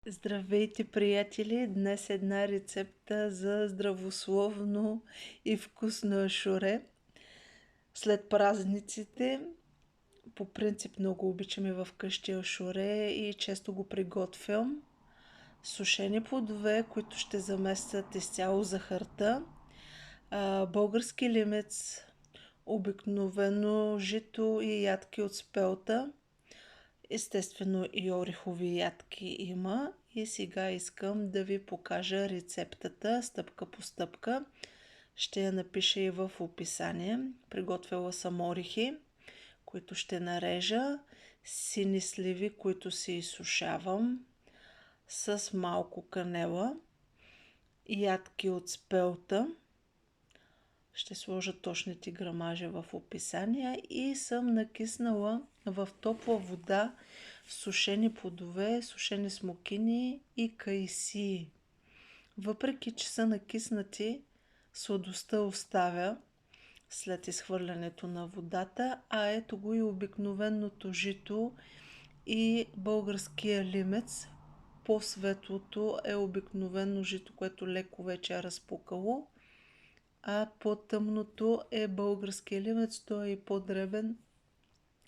Здравейте, приятели! Днес една рецепта за здравословно и вкусно ашуре. След празниците, по принцип много обичаме в къщи ашуре и често го приготвям. Сушени плодове, които ще заместят изцяло захарта. Български лимец, обикновено жито и ядки от спелта. Естествено и орехови ядки има. И сега искам да ви покажа рецептата стъпка по стъпка. Ще я напиша и в описание. Приготвила съм орехи, които ще нарежа, сини сливи, които си изсушавам, с малко канела, ядки от спелта. Ще сложа точните грамажи в описание и съм накиснала в топла вода сушени плодове, сушени смокини и кайсии. Въпреки че са накиснати, сладостта оставя след изхвърлянето на водата, а ето го и обикновеното жито и българския лимец. По-светлото е обикновено жито, което леко вече е разпукало, а по-тъмното е българския лимец, той е и по-дребен.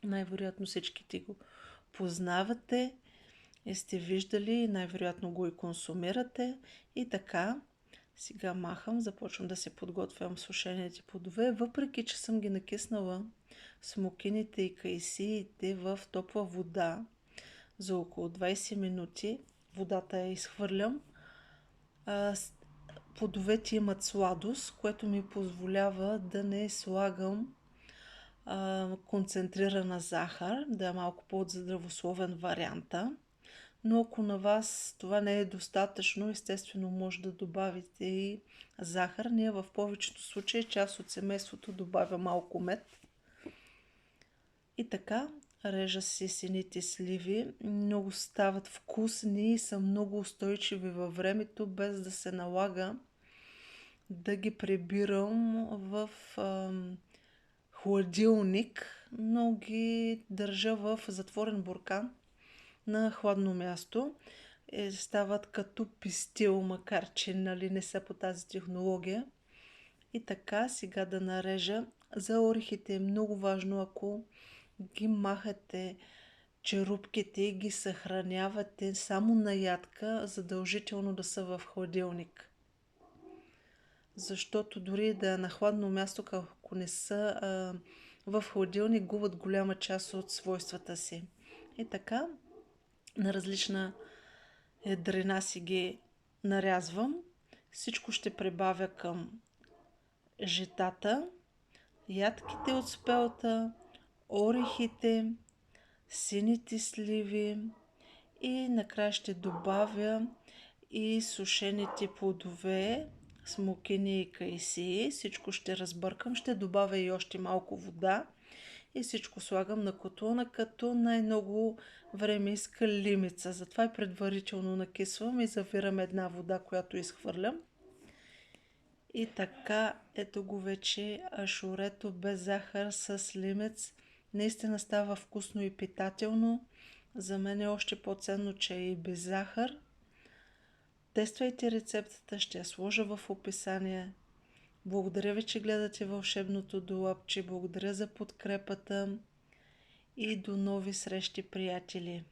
Най-вероятно всичките го познавате и сте виждали, и най-вероятно го и консумирате. И така, сега махам, започвам да се подготвям сушените плодове, въпреки че съм ги накиснала смокините и кайсиите в топла вода за около 20 минути. Водата я изхвърлям. Плодовете имат сладост, което ми позволява да не слагам концентрирана захар, да е малко по-здравословен варианта. Но ако на вас това не е достатъчно, естествено може да добавите и захар. Ние в повечето случаи част от семейството добавя малко мед. И така, режа си сините сливи. Много стават вкусни и са много устойчиви във времето, без да се налага да ги прибирам в хладилник, но ги държа в затворен буркан на хладно място. Стават като пистил, макар че не са по тази технология. И така, сега да нарежа. За орехите е много важно, ако ги махате черупките и ги съхранявате само на ядка, задължително да са в хладилник. Защото дори да е на хладно място, ако не са в хладилник, губят голяма част от свойствата си. И така, на различна едрина си ги нарязвам. Всичко ще прибавя към житата, ядките от спелта, орехите, сините сливи и накрая ще добавя и сушените плодове, смокини и кайсии. Всичко ще разбъркам, ще добавя и още малко вода и всичко слагам на котлона, като най-много време иска лимица. Затова и предварително накисвам и завирам една вода, която изхвърлям. И така, ето го вече ашурето без захар с лимец. Наистина става вкусно и питателно. За мен е още по-ценно, че е и без захар. Тествайте рецептата, ще я сложа в описание. Благодаря ви, че гледате Вълшебното долапче. Благодаря за подкрепата и до нови срещи, приятели!